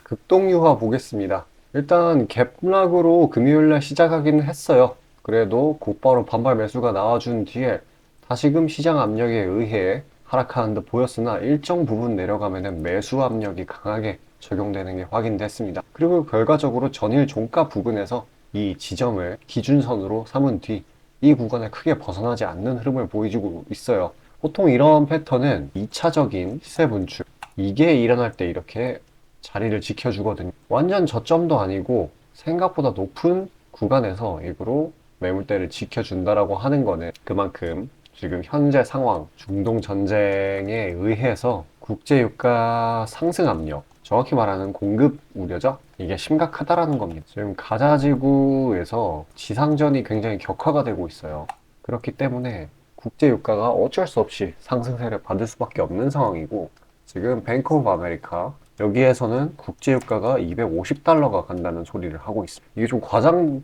극동유화 보겠습니다. 일단 갭락으로 금요일날 시작하기는 했어요. 그래도 곧바로 반발 매수가 나와준 뒤에 다시금 시장 압력에 의해 하락하는 듯 보였으나 일정 부분 내려가면은 매수 압력이 강하게 적용되는 게 확인됐습니다. 그리고 결과적으로 전일 종가 부근에서 이 지점을 기준선으로 삼은 뒤 이 구간에 크게 벗어나지 않는 흐름을 보여주고 있어요. 보통 이런 패턴은 2차적인 시세 분출 이게 일어날 때 이렇게 자리를 지켜주거든요. 완전 저점도 아니고 생각보다 높은 구간에서 일부러 매물대를 지켜준다라고 하는 거는 그만큼 지금 현재 상황, 중동 전쟁에 의해서 국제유가 상승 압력, 정확히 말하는 공급 우려죠? 이게 심각하다라는 겁니다. 지금 가자지구에서 지상전이 굉장히 격화가 되고 있어요. 그렇기 때문에 국제유가가 어쩔 수 없이 상승세를 받을 수밖에 없는 상황이고 지금 뱅크 오브 아메리카 여기에서는 국제유가가 250달러가 간다는 소리를 하고 있습니다. 이게 좀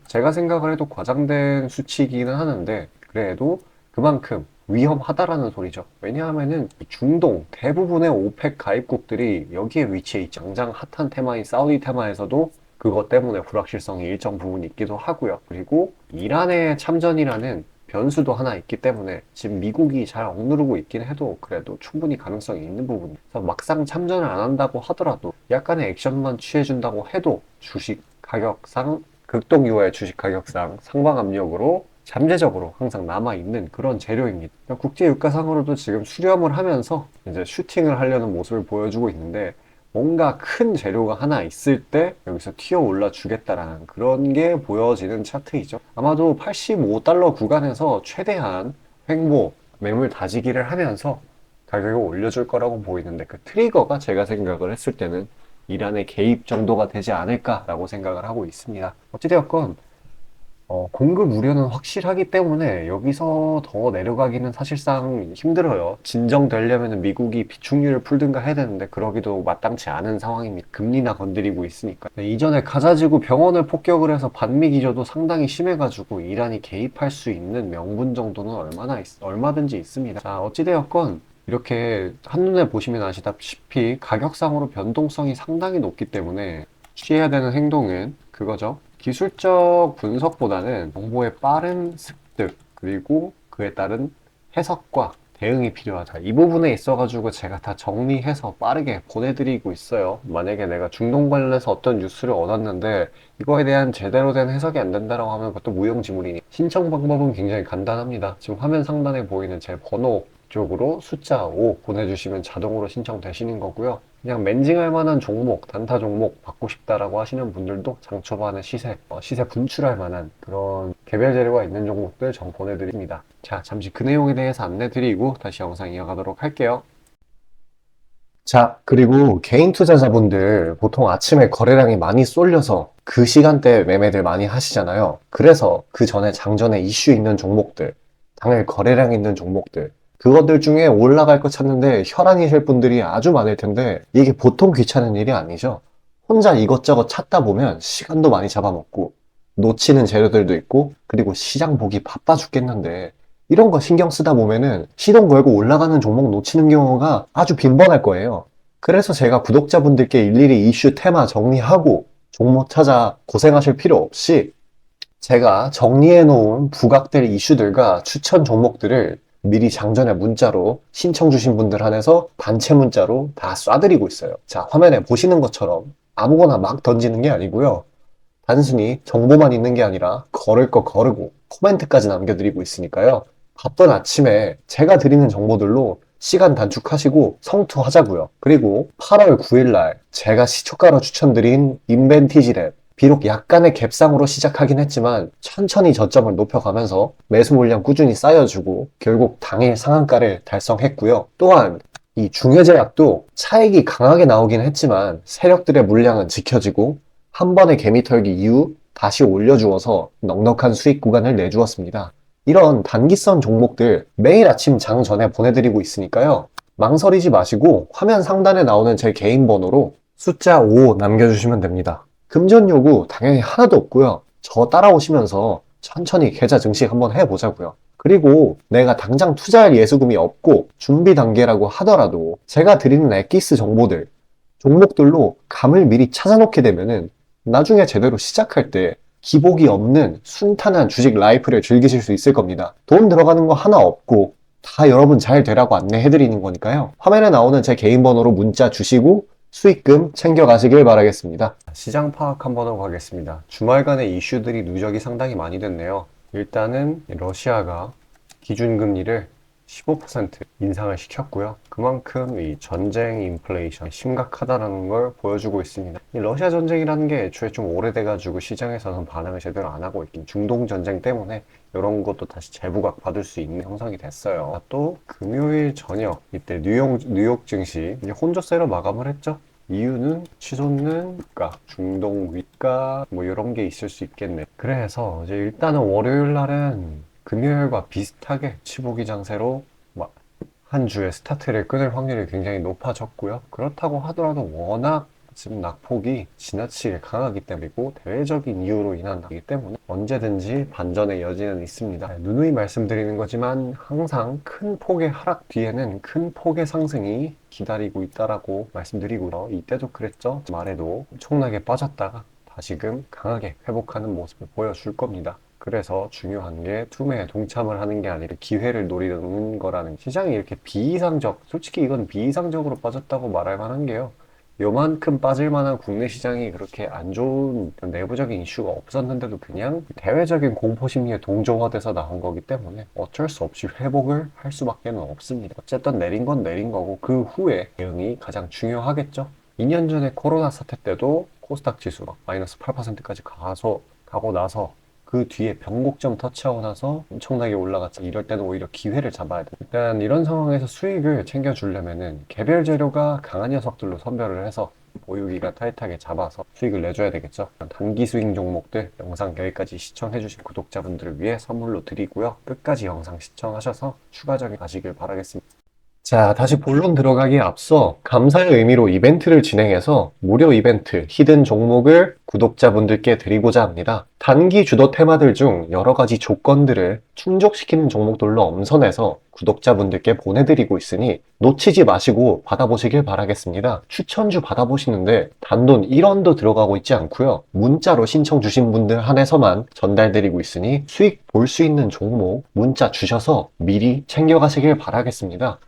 제가 생각을 해도 과장된 수치이기는 하는데, 그래도 그만큼 위험하다라는 소리죠. 왜냐하면은 중동 대부분의 오펙 가입국들이 여기에 위치해 있죠. 당장 핫한 테마인 사우디 테마에서도 그것 때문에 불확실성이 일정 부분 있기도 하고요. 그리고 이란의 참전이라는 변수도 하나 있기 때문에 지금 미국이 잘 억누르고 있긴 해도 그래도 충분히 가능성이 있는 부분이에요. 그래서 막상 참전을 안 한다고 하더라도 약간의 액션만 취해준다고 해도 주식 가격상 극동유의 주식 가격상 상방 압력으로 잠재적으로 항상 남아있는 그런 재료입니다. 국제유가상으로도 지금 수렴을 하면서 이제 슈팅을 하려는 모습을 보여주고 있는데 뭔가 큰 재료가 하나 있을 때 여기서 튀어 올라 주겠다라는 그런 게 보여지는 차트이죠. 아마도 85달러 구간에서 최대한 횡보, 매물 다지기를 하면서 가격을 올려줄 거라고 보이는데 그 트리거가 제가 생각을 했을 때는 이란의 개입 정도가 되지 않을까라고 생각을 하고 있습니다. 어찌되었건 공급 우려는 확실하기 때문에 여기서 더 내려가기는 사실상 힘들어요. 진정되려면 미국이 비축률을 풀든가 해야 되는데 그러기도 마땅치 않은 상황입니다. 금리나 건드리고 있으니까. 네, 이전에 가자지구 병원을 폭격을 해서 반미 기저도 상당히 심해가지고 이란이 개입할 수 있는 명분 정도는 얼마든지 있습니다. 자, 어찌되었건 이렇게 한눈에 보시면 아시다시피 가격상으로 변동성이 상당히 높기 때문에 취해야 되는 행동은 그거죠. 기술적 분석보다는 정보의 빠른 습득, 그리고 그에 따른 해석과 대응이 필요하다. 이 부분에 있어가지고 제가 다 정리해서 빠르게 보내드리고 있어요. 만약에 내가 중동 관련해서 어떤 뉴스를 얻었는데 이거에 대한 제대로 된 해석이 안 된다라고 하면 그것도 무용지물이니 신청 방법은 굉장히 간단합니다. 지금 화면 상단에 보이는 제 번호 쪽으로 숫자 5 보내주시면 자동으로 신청되시는 거고요. 그냥 멘징할 만한 종목, 단타 종목 받고 싶다라고 하시는 분들도 장초반에 시세 분출할 만한 그런 개별 재료가 있는 종목들 정 보내드립니다. 자, 잠시 그 내용에 대해서 안내드리고 다시 영상 이어가도록 할게요. 자, 그리고 개인 투자자분들 보통 아침에 거래량이 많이 쏠려서 그 시간대에 매매들 많이 하시잖아요. 그래서 그 전에 장전에 이슈 있는 종목들, 당일 거래량 있는 종목들, 그것들 중에 올라갈 거 찾는데 혈안이실 분들이 아주 많을 텐데 이게 보통 귀찮은 일이 아니죠. 혼자 이것저것 찾다 보면 시간도 많이 잡아먹고 놓치는 재료들도 있고 그리고 시장 보기 바빠 죽겠는데 이런 거 신경 쓰다 보면은 시동 걸고 올라가는 종목 놓치는 경우가 아주 빈번할 거예요. 그래서 제가 구독자분들께 일일이 이슈 테마 정리하고 종목 찾아 고생하실 필요 없이 제가 정리해 놓은 부각될 이슈들과 추천 종목들을 미리 장전에 문자로 신청 주신 분들 한해서 단체 문자로 다 쏴드리고 있어요. 자, 화면에 보시는 것처럼 아무거나 막 던지는 게 아니고요. 단순히 정보만 있는 게 아니라 걸을 거 거르고 코멘트까지 남겨드리고 있으니까요. 바쁜 아침에 제가 드리는 정보들로 시간 단축하시고 성투하자고요. 그리고 8월 9일날 제가 시초가로 추천드린 인벤티지랩 비록 약간의 갭상으로 시작하긴 했지만 천천히 저점을 높여가면서 매수 물량 꾸준히 쌓여주고 결국 당일 상한가를 달성했고요. 또한 이 중해제약도 차익이 강하게 나오긴 했지만 세력들의 물량은 지켜지고 한 번의 개미 털기 이후 다시 올려주어서 넉넉한 수익 구간을 내주었습니다. 이런 단기성 종목들 매일 아침 장 전에 보내드리고 있으니까요. 망설이지 마시고 화면 상단에 나오는 제 개인 번호로 숫자 5 남겨주시면 됩니다. 금전 요구 당연히 하나도 없고요. 저 따라오시면서 천천히 계좌 증식 한번 해보자고요. 그리고 내가 당장 투자할 예수금이 없고 준비 단계라고 하더라도 제가 드리는 엑기스 정보들 종목들로 감을 미리 찾아놓게 되면은 나중에 제대로 시작할 때 기복이 없는 순탄한 주식 라이프를 즐기실 수 있을 겁니다. 돈 들어가는 거 하나 없고 다 여러분 잘 되라고 안내해드리는 거니까요. 화면에 나오는 제 개인 번호로 문자 주시고 수익금 챙겨가시길 바라겠습니다. 시장 파악 한번 하고 가겠습니다. 주말간의 이슈들이 누적이 상당히 많이 됐네요. 일단은 러시아가 기준금리를 15% 인상을 시켰고요. 그만큼 이 전쟁 인플레이션 심각하다는 걸 보여주고 있습니다. 이 러시아 전쟁이라는 게 애초에 좀 오래돼가지고 시장에서는 반응을 제대로 안 하고 있긴 중동 전쟁 때문에 이런 것도 다시 재부각 받을 수 있는 형성이 됐어요. 또 금요일 저녁 이때 뉴욕 증시 이제 혼조세로 마감을 했죠. 이유는 치솟는 위가, 중동 위가 뭐 이런 게 있을 수 있겠네. 그래서 이제 일단은 월요일 날은 금요일과 비슷하게 치보기 장세로 한 주의 스타트를 끊을 확률이 굉장히 높아졌고요. 그렇다고 하더라도 워낙 지금 낙폭이 지나치게 강하기 때문이고 대외적인 이유로 인한 낙이기 때문에 언제든지 반전의 여지는 있습니다. 누누이 말씀드리는 거지만 항상 큰 폭의 하락 뒤에는 큰 폭의 상승이 기다리고 있다라고 말씀드리고요. 이때도 그랬죠. 말에도 엄청나게 빠졌다가 다시금 강하게 회복하는 모습을 보여줄 겁니다. 그래서 중요한 게 투매에 동참을 하는 게 아니라 기회를 노리는 거라는 시장이 이렇게 솔직히 이건 비이상적으로 빠졌다고 말할 만한 게요. 요만큼 빠질 만한 국내 시장이 그렇게 안 좋은 내부적인 이슈가 없었는데도 그냥 대외적인 공포 심리에 동조화돼서 나온 거기 때문에 어쩔 수 없이 회복을 할 수밖에 없습니다. 어쨌든 내린 건 내린 거고 그 후에 대응이 가장 중요하겠죠. 2년 전에 코로나 사태 때도 코스닥 지수가 마이너스 8%까지 가고 나서 그 뒤에 변곡점 터치하고 나서 엄청나게 올라갔죠. 이럴 때는 오히려 기회를 잡아야 돼. 일단 이런 상황에서 수익을 챙겨주려면은 개별 재료가 강한 녀석들로 선별을 해서 보유기가 타이트하게 잡아서 수익을 내줘야 되겠죠. 단기 스윙 종목들 영상 여기까지 시청해주신 구독자분들을 위해 선물로 드리고요. 끝까지 영상 시청하셔서 추가적인 가시길 바라겠습니다. 자, 다시 본론 들어가기에 앞서 감사의 의미로 이벤트를 진행해서 무료 이벤트, 히든 종목을 구독자분들께 드리고자 합니다. 단기 주도 테마들 중 여러 가지 조건들을 충족시키는 종목들로 엄선해서 구독자분들께 보내드리고 있으니 놓치지 마시고 받아보시길 바라겠습니다. 추천주 받아보시는데 단돈 1원도 들어가고 있지 않고요. 문자로 신청 주신 분들 한해서만 전달드리고 있으니 수익 볼 수 있는 종목 문자 주셔서 미리 챙겨가시길 바라겠습니다.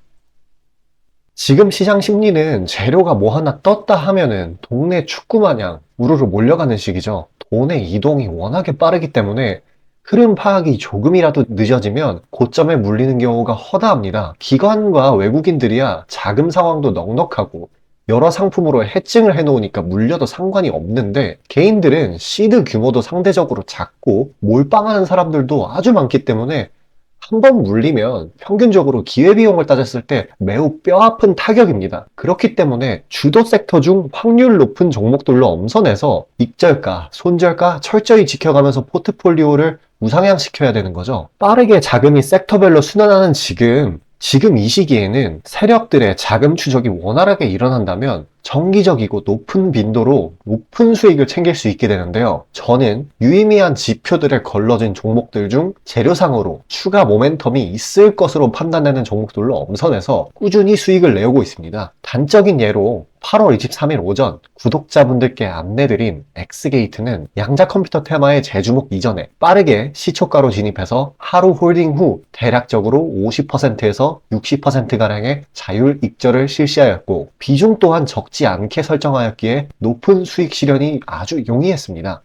지금 시장 심리는 재료가 뭐 하나 떴다 하면은 동네 축구 마냥 우르르 몰려가는 시기죠. 돈의 이동이 워낙에 빠르기 때문에 흐름 파악이 조금이라도 늦어지면 고점에 물리는 경우가 허다합니다. 기관과 외국인들이야 자금 상황도 넉넉하고 여러 상품으로 해증을 해놓으니까 물려도 상관이 없는데 개인들은 시드 규모도 상대적으로 작고 몰빵하는 사람들도 아주 많기 때문에 한 번 물리면 평균적으로 기회비용을 따졌을 때 매우 뼈아픈 타격입니다. 그렇기 때문에 주도 섹터 중 확률 높은 종목들로 엄선해서 익절가, 손절가 철저히 지켜가면서 포트폴리오를 우상향시켜야 되는 거죠. 빠르게 자금이 섹터별로 순환하는 지금 이 시기에는 세력들의 자금 추적이 원활하게 일어난다면 정기적이고 높은 빈도로 높은 수익을 챙길 수 있게 되는데요. 저는 유의미한 지표들을 걸러진 종목들 중 재료상으로 추가 모멘텀이 있을 것으로 판단되는 종목들로 엄선해서 꾸준히 수익을 내오고 있습니다. 단적인 예로 8월 23일 오전 구독자분들께 안내드린 엑스게이트는 양자 컴퓨터 테마의 재주목 이전에 빠르게 시초가로 진입해서 하루 홀딩 후 대략적으로 50%에서 60%가량의 자율 익절을 실시하였고 비중 또한 적지 않게 설정하였기에 높은 수익 실현이 아주 용이했습니다.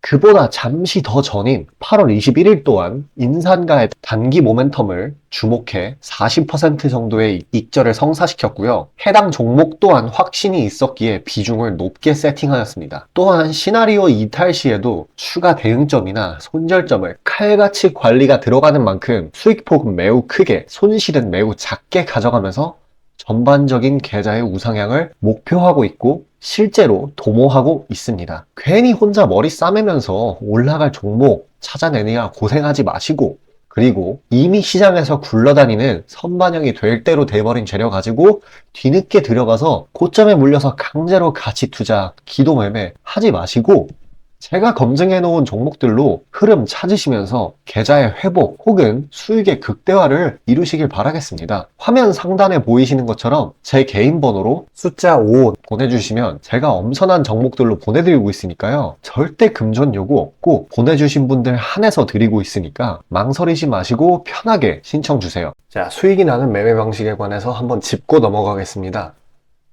그보다 잠시 더 전인 8월 21일 또한 인산가의 단기 모멘텀을 주목해 40% 정도의 익절을 성사시켰고요. 해당 종목 또한 확신이 있었기에 비중을 높게 세팅하였습니다. 또한 시나리오 이탈 시에도 추가 대응점이나 손절점을 칼같이 관리가 들어가는 만큼 수익폭은 매우 크게, 손실은 매우 작게 가져가면서 전반적인 계좌의 우상향을 목표하고 있고 실제로 도모하고 있습니다. 괜히 혼자 머리 싸매면서 올라갈 종목 찾아내느냐 고생하지 마시고 그리고 이미 시장에서 굴러다니는 선반영이 될 대로 돼버린 재료 가지고 뒤늦게 들어가서 고점에 물려서 강제로 가치 투자, 기도 매매 하지 마시고 제가 검증해 놓은 종목들로 흐름 찾으시면서 계좌의 회복 혹은 수익의 극대화를 이루시길 바라겠습니다. 화면 상단에 보이시는 것처럼 제 개인 번호로 숫자 5 보내주시면 제가 엄선한 종목들로 보내드리고 있으니까요. 절대 금전 요구 없고 보내주신 분들 한해서 드리고 있으니까 망설이지 마시고 편하게 신청 주세요. 자, 수익이 나는 매매 방식에 관해서 한번 짚고 넘어가겠습니다.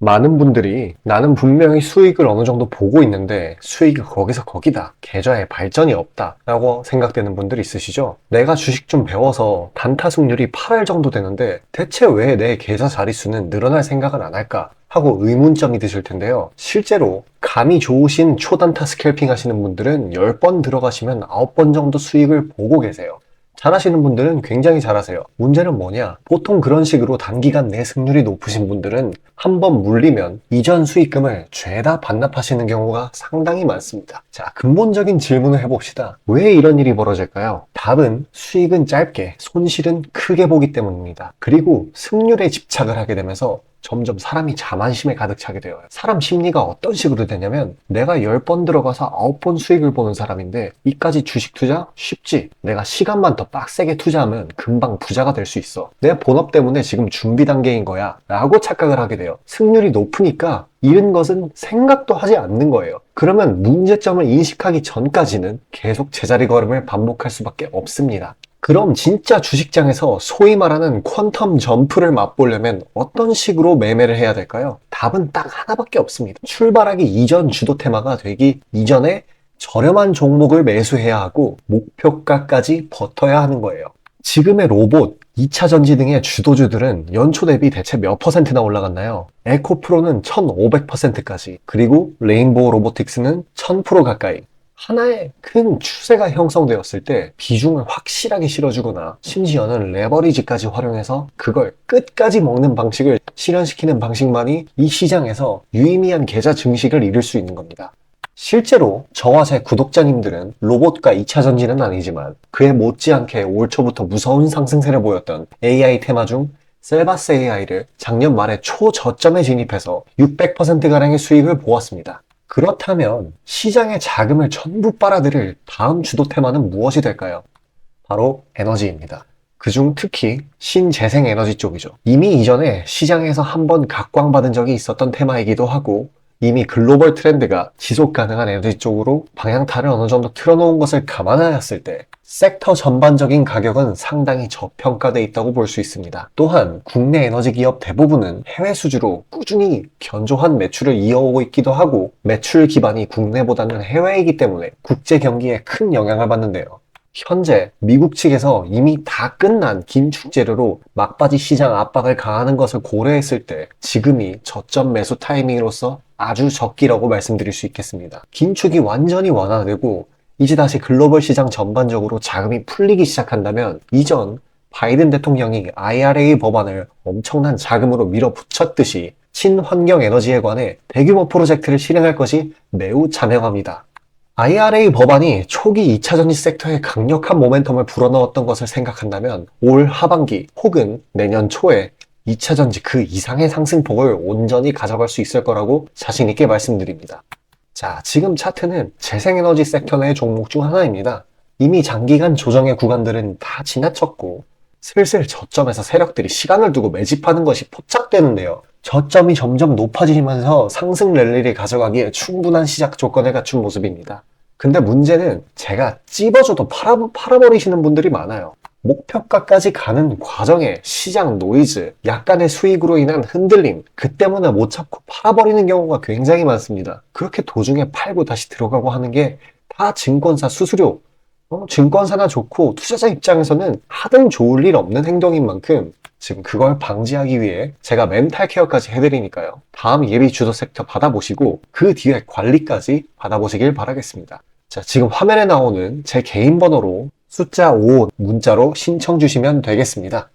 많은 분들이 나는 분명히 수익을 어느 정도 보고 있는데 수익이 거기서 거기다. 계좌에 발전이 없다. 라고 생각되는 분들 있으시죠? 내가 주식 좀 배워서 단타 승률이 8할 정도 되는데 대체 왜 내 계좌 자릿수는 늘어날 생각은 안 할까? 하고 의문점이 드실 텐데요. 실제로 감이 좋으신 초단타 스캘핑 하시는 분들은 10번 들어가시면 9번 정도 수익을 보고 계세요. 잘하시는 분들은 굉장히 잘하세요. 문제는 뭐냐? 보통 그런 식으로 단기간 내 승률이 높으신 분들은 한번 물리면 이전 수익금을 죄다 반납하시는 경우가 상당히 많습니다. 자, 근본적인 질문을 해봅시다. 왜 이런 일이 벌어질까요? 답은 수익은 짧게, 손실은 크게 보기 때문입니다. 그리고 승률에 집착을 하게 되면서 점점 사람이 자만심에 가득 차게 돼요. 사람 심리가 어떤 식으로 되냐면 내가 10번 들어가서 9번 수익을 보는 사람인데 이까지 주식 투자? 쉽지. 내가 시간만 더 빡세게 투자하면 금방 부자가 될 수 있어. 내 본업 때문에 지금 준비 단계인 거야 라고 착각을 하게 돼요. 승률이 높으니까 잃은 것은 생각도 하지 않는 거예요. 그러면 문제점을 인식하기 전까지는 계속 제자리 걸음을 반복할 수밖에 없습니다. 그럼 진짜 주식장에서 소위 말하는 퀀텀 점프를 맛보려면 어떤 식으로 매매를 해야 될까요? 답은 딱 하나밖에 없습니다. 출발하기 이전 주도 테마가 되기 이전에 저렴한 종목을 매수해야 하고 목표가까지 버텨야 하는 거예요. 지금의 로봇, 2차 전지 등의 주도주들은 연초 대비 대체 몇 퍼센트나 올라갔나요? 에코프로는 1500%까지, 그리고 레인보우 로보틱스는 1000% 가까이. 하나의 큰 추세가 형성되었을 때 비중을 확실하게 실어주거나 심지어는 레버리지까지 활용해서 그걸 끝까지 먹는 방식을 실현시키는 방식만이 이 시장에서 유의미한 계좌 증식을 이룰 수 있는 겁니다. 실제로 저와 제 구독자님들은 로봇과 2차 전지는 아니지만 그에 못지않게 올 초부터 무서운 상승세를 보였던 AI 테마 중 셀바스 AI를 작년 말에 초저점에 진입해서 600%가량의 수익을 보았습니다. 그렇다면 시장의 자금을 전부 빨아들일 다음 주도 테마는 무엇이 될까요? 바로 에너지입니다. 그중 특히 신재생 에너지 쪽이죠. 이미 이전에 시장에서 한번 각광받은 적이 있었던 테마이기도 하고 이미 글로벌 트렌드가 지속 가능한 에너지 쪽으로 방향타를 어느 정도 틀어놓은 것을 감안하였을 때 섹터 전반적인 가격은 상당히 저평가되어 있다고 볼 수 있습니다. 또한 국내 에너지 기업 대부분은 해외 수주로 꾸준히 견조한 매출을 이어오고 있기도 하고 매출 기반이 국내보다는 해외이기 때문에 국제 경기에 큰 영향을 받는데요. 현재 미국 측에서 이미 다 끝난 긴축 재료로 막바지 시장 압박을 가하는 것을 고려했을 때 지금이 저점 매수 타이밍으로서 아주 적기라고 말씀드릴 수 있겠습니다. 긴축이 완전히 완화되고 이제 다시 글로벌 시장 전반적으로 자금이 풀리기 시작한다면 이전 바이든 대통령이 IRA 법안을 엄청난 자금으로 밀어붙였듯이 친환경 에너지에 관해 대규모 프로젝트를 실행할 것이 매우 자명합니다. IRA 법안이 초기 2차 전지 섹터에 강력한 모멘텀을 불어넣었던 것을 생각한다면 올 하반기 혹은 내년 초에 2차 전지 그 이상의 상승폭을 온전히 가져갈 수 있을 거라고 자신 있게 말씀드립니다. 자, 지금 차트는 재생에너지 섹터 내 종목 중 하나입니다. 이미 장기간 조정의 구간들은 다 지나쳤고 슬슬 저점에서 세력들이 시간을 두고 매집하는 것이 포착되는데요. 저점이 점점 높아지면서 상승 랠리를 가져가기에 충분한 시작 조건을 갖춘 모습입니다. 근데 문제는 제가 찝어줘도 팔아버리시는 분들이 많아요. 목표가까지 가는 과정에 시장 노이즈, 약간의 수익으로 인한 흔들림, 그 때문에 못 참고 팔아버리는 경우가 굉장히 많습니다. 그렇게 도중에 팔고 다시 들어가고 하는 게 다 증권사 수수료, 증권사나 좋고 투자자 입장에서는 하등 좋을 일 없는 행동인 만큼 지금 그걸 방지하기 위해 제가 멘탈 케어까지 해드리니까요. 다음 예비 주도 섹터 받아보시고 그 뒤에 관리까지 받아보시길 바라겠습니다. 자, 지금 화면에 나오는 제 개인 번호로 숫자 5 문자로 신청 주시면 되겠습니다.